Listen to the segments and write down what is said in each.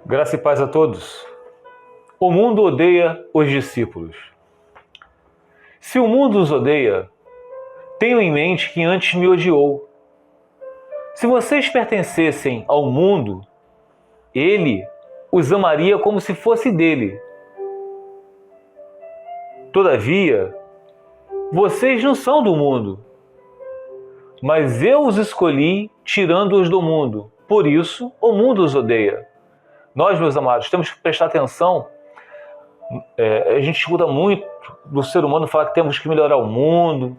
Graça e paz a todos. O mundo odeia os discípulos. Se o mundo os odeia, tenham em mente que antes me odiou. Se vocês pertencessem ao mundo, ele os amaria como se fosse dele. Todavia, vocês não são do mundo, mas eu os escolhi tirando-os do mundo. Por isso, o mundo os odeia. Nós, meus amados, temos que prestar atenção. A gente escuta muito do ser humano falar que temos que melhorar o mundo,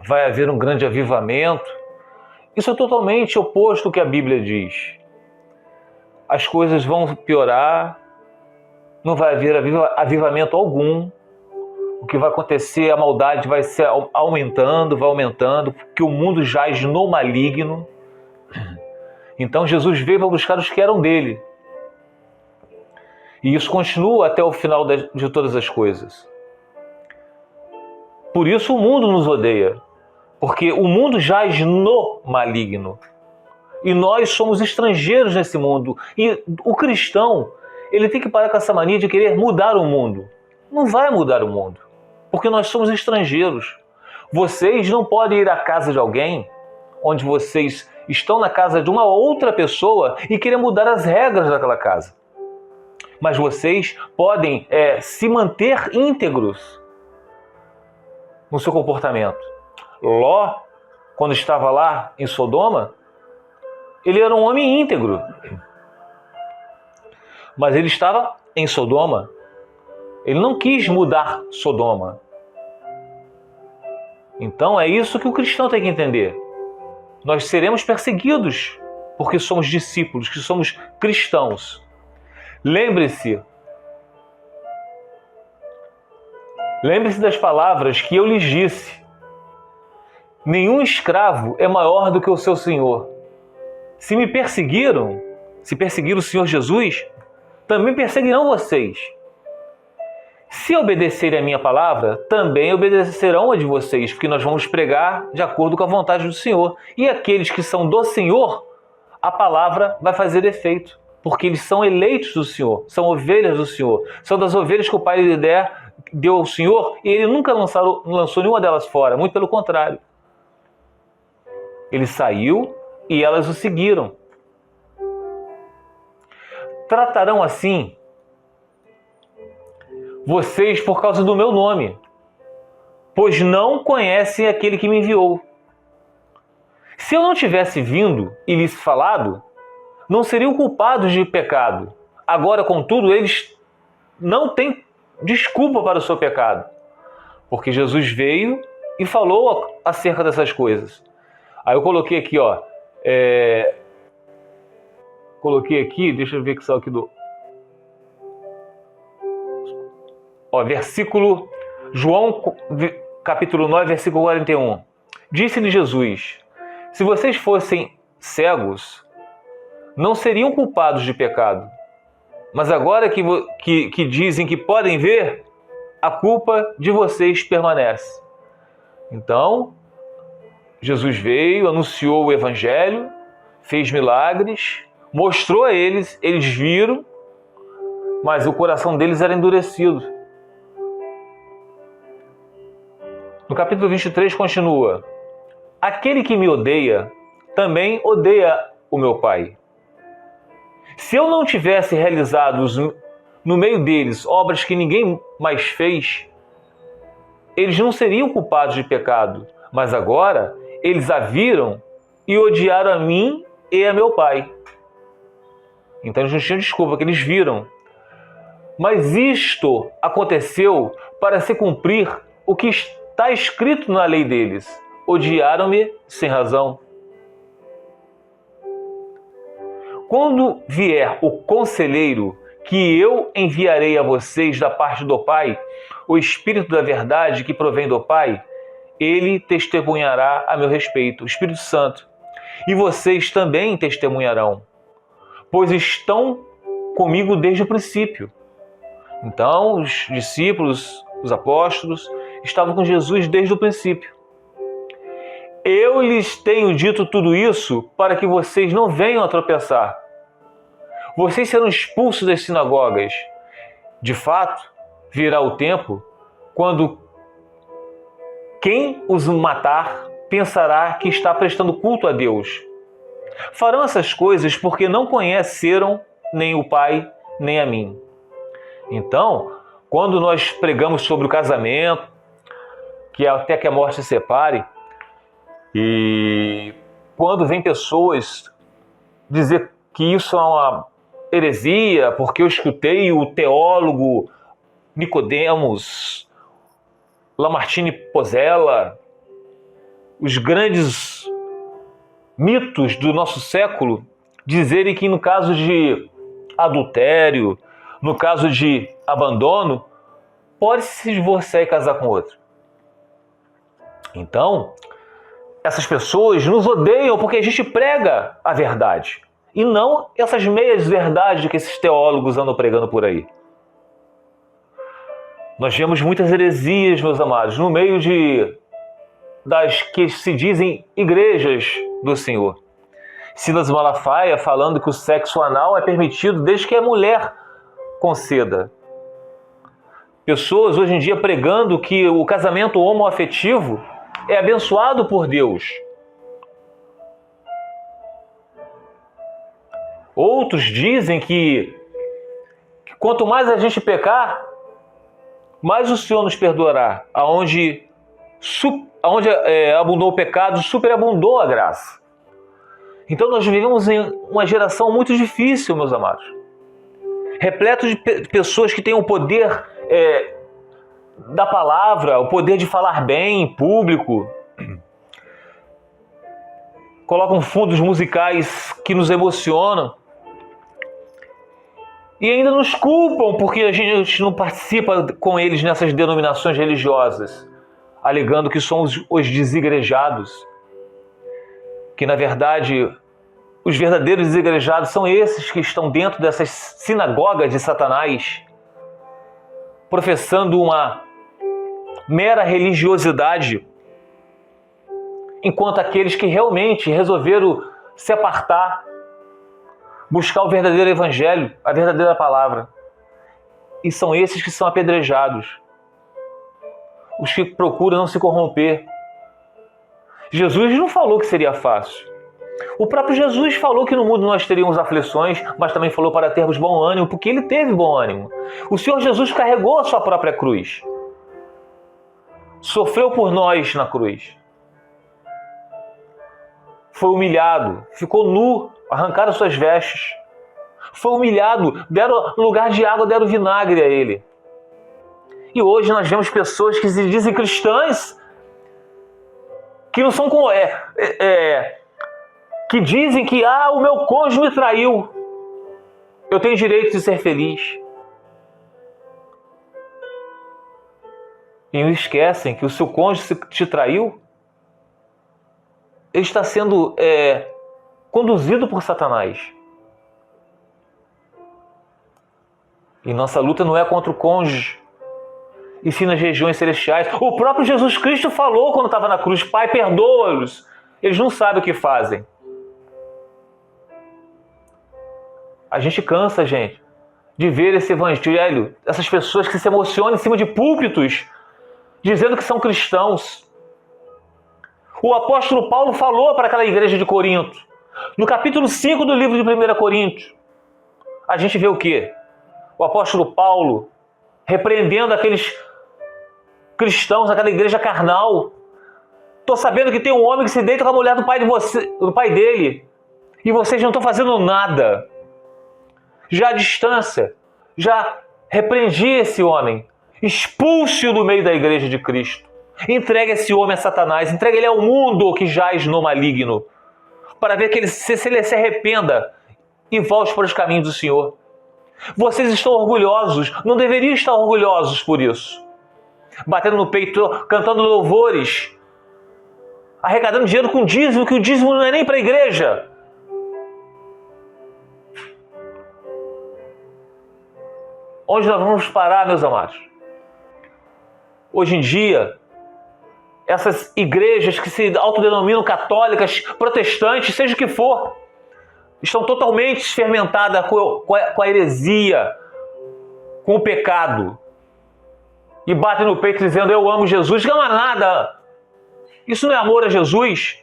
vai haver um grande avivamento. Isso é totalmente oposto ao que a Bíblia diz. As coisas vão piorar, não vai haver avivamento algum. O que vai acontecer, a maldade vai ser aumentando, porque o mundo jaz no maligno. Então Jesus veio para buscar os que eram dele. E isso continua até o final de todas as coisas. Por isso o mundo nos odeia. Porque o mundo jaz no maligno. E nós somos estrangeiros nesse mundo. E o cristão, ele tem que parar com essa mania de querer mudar o mundo. Não vai mudar o mundo. Porque nós somos estrangeiros. Vocês não podem ir à casa de alguém, onde vocês estão na casa de uma outra pessoa e querer mudar as regras daquela casa. Mas vocês podem se manter íntegros no seu comportamento. Ló, quando estava lá em Sodoma, ele era um homem íntegro. Mas ele estava em Sodoma. Ele não quis mudar Sodoma. Então é isso que o cristão tem que entender. Nós seremos perseguidos porque somos discípulos, que somos cristãos. Lembre-se das palavras que eu lhes disse. Nenhum escravo é maior do que o seu senhor. Se me perseguiram, se perseguiram o Senhor Jesus, também perseguirão vocês. Se obedecerem a minha palavra, também obedecerão a de vocês, porque nós vamos pregar de acordo com a vontade do Senhor. E aqueles que são do Senhor, a palavra vai fazer efeito, porque eles são eleitos do Senhor, são ovelhas do Senhor, são das ovelhas que o Pai lhe deu ao Senhor, e ele nunca lançou nenhuma delas fora, muito pelo contrário. Ele saiu e elas o seguiram. Tratarão assim vocês por causa do meu nome, pois não conhecem aquele que me enviou. Se eu não tivesse vindo e lhes falado, não seriam culpados de pecado. Agora, contudo, eles não têm desculpa para o seu pecado, porque Jesus veio e falou acerca dessas coisas. Aí eu coloquei aqui, deixa eu ver que saiu aqui do... versículo, João, capítulo 9, versículo 41. Disse-lhe Jesus: se vocês fossem cegos, não seriam culpados de pecado. Mas agora que dizem que podem ver, a culpa de vocês permanece. Então, Jesus veio, anunciou o Evangelho, fez milagres, mostrou a eles, eles viram, mas o coração deles era endurecido. No capítulo 23 continua: aquele que me odeia, também odeia o meu Pai. Se eu não tivesse realizado no meio deles obras que ninguém mais fez, eles não seriam culpados de pecado, mas agora eles a viram e odiaram a mim e a meu Pai. Então eles não tinham desculpa, que eles viram. Mas isto aconteceu para se cumprir o que está escrito na lei deles: odiaram-me sem razão. Quando vier o conselheiro que eu enviarei a vocês da parte do Pai, o Espírito da verdade que provém do Pai, ele testemunhará a meu respeito, o Espírito Santo. E vocês também testemunharão, pois estão comigo desde o princípio. Então, os discípulos, os apóstolos, estavam com Jesus desde o princípio. Eu lhes tenho dito tudo isso para que vocês não venham a tropeçar. vocês serão expulsos das sinagogas. De fato, virá o tempo quando quem os matar pensará que está prestando culto a Deus. Farão essas coisas porque não conheceram nem o Pai, nem a mim. Então, quando nós pregamos sobre o casamento, que até que a morte se separe, e quando vem pessoas dizer que isso é uma heresia, porque eu escutei o teólogo Nicodemos, Lamartine Pozzella, os grandes mitos do nosso século, dizerem que no caso de adultério, no caso de abandono, pode se divorciar e casar com outro. Então, essas pessoas nos odeiam porque a gente prega a verdade e não essas meias verdades que esses teólogos andam pregando por aí. Nós vemos muitas heresias, meus amados, no meio das que se dizem igrejas do Senhor. Silas Malafaia falando que o sexo anal é permitido desde que a mulher conceda. Pessoas hoje em dia pregando que o casamento homoafetivo é abençoado por Deus. Outros dizem que quanto mais a gente pecar, mais o Senhor nos perdoará. Aonde abundou o pecado, superabundou a graça. Então nós vivemos em uma geração muito difícil, meus amados. Repleto de pessoas que têm o poder da palavra, o poder de falar bem em público. Colocam fundos musicais que nos emocionam. E ainda nos culpam porque a gente não participa com eles nessas denominações religiosas, alegando que somos os desigrejados. Que, na verdade, os verdadeiros desigrejados são esses que estão dentro dessas sinagogas de Satanás, professando uma mera religiosidade, enquanto aqueles que realmente resolveram se apartar, buscar o verdadeiro evangelho, a verdadeira palavra. E são esses que são apedrejados, os que procuram não se corromper. Jesus não falou que seria fácil. O próprio Jesus falou que no mundo nós teríamos aflições, mas também falou para termos bom ânimo, porque ele teve bom ânimo. O Senhor Jesus carregou a sua própria cruz. Sofreu por nós na cruz. Foi humilhado, ficou nu, arrancaram suas vestes. Foi humilhado, deram lugar de água, deram vinagre a ele. E hoje nós vemos pessoas que se dizem cristãs, que não são que dizem que o meu cônjuge me traiu, eu tenho direito de ser feliz. E não esquecem que o seu cônjuge te traiu, ele está sendo conduzido por Satanás. E nossa luta não é contra o cônjuge, e sim nas regiões celestiais. O próprio Jesus Cristo falou quando estava na cruz: Pai, perdoa-os, eles não sabem o que fazem. A gente cansa, gente, de ver esse evangelho, essas pessoas que se emocionam em cima de púlpitos, dizendo que são cristãos. O apóstolo Paulo falou para aquela igreja de Corinto, no capítulo 5 do livro de 1 Coríntios. A gente vê o quê? O apóstolo Paulo repreendendo aqueles cristãos, aquela igreja carnal. Estou sabendo que tem um homem que se deita com a mulher do pai dele, e vocês não estão fazendo nada. Já à distância, já repreendi esse homem. Expulse-o do meio da igreja de Cristo. Entregue esse homem a Satanás. Entregue ele ao mundo que jaz no maligno, para ver que se ele se arrependa e volte para os caminhos do Senhor. Vocês estão orgulhosos. Não deveriam estar orgulhosos por isso. Batendo no peito, cantando louvores, arrecadando dinheiro com dízimo, que o dízimo não é nem para a igreja. Onde nós vamos parar, meus amados? Hoje em dia, essas igrejas que se autodenominam católicas, protestantes, seja o que for, estão totalmente fermentadas com a heresia, com o pecado, e batem no peito dizendo: eu amo Jesus. Não é nada. Isso não é amor a Jesus.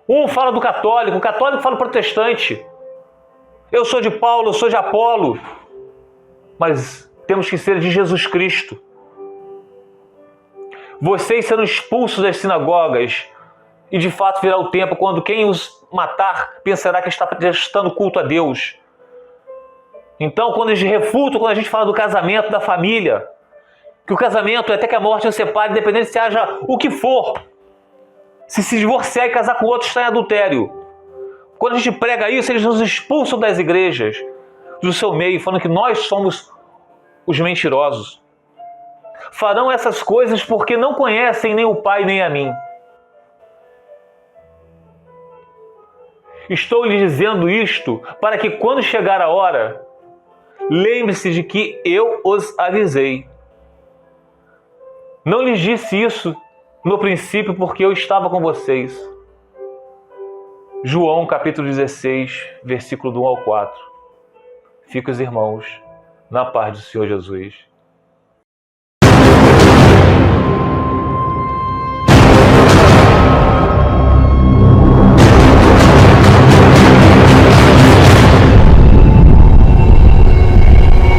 Um fala do católico, o católico fala do protestante. Eu sou de Paulo, eu sou de Apolo. Mas temos que ser de Jesus Cristo. Vocês serão expulsos das sinagogas, e de fato virá o tempo quando quem os matar pensará que está prestando culto a Deus. Então, quando eles refutam, quando a gente fala do casamento, da família, que o casamento é até que a morte os separe, independente se haja o que for. Se divorciar e casar com outro, está em adultério. Quando a gente prega isso, eles nos expulsam das igrejas, do seu meio, falando que nós somos os mentirosos. Farão essas coisas porque não conhecem nem o Pai nem a mim. Estou lhes dizendo isto para que, quando chegar a hora, lembre-se de que eu os avisei. Não lhes disse isso no princípio porque eu estava com vocês. João capítulo 16, versículo do 1 ao 4. Fiquem os irmãos na paz do Senhor Jesus.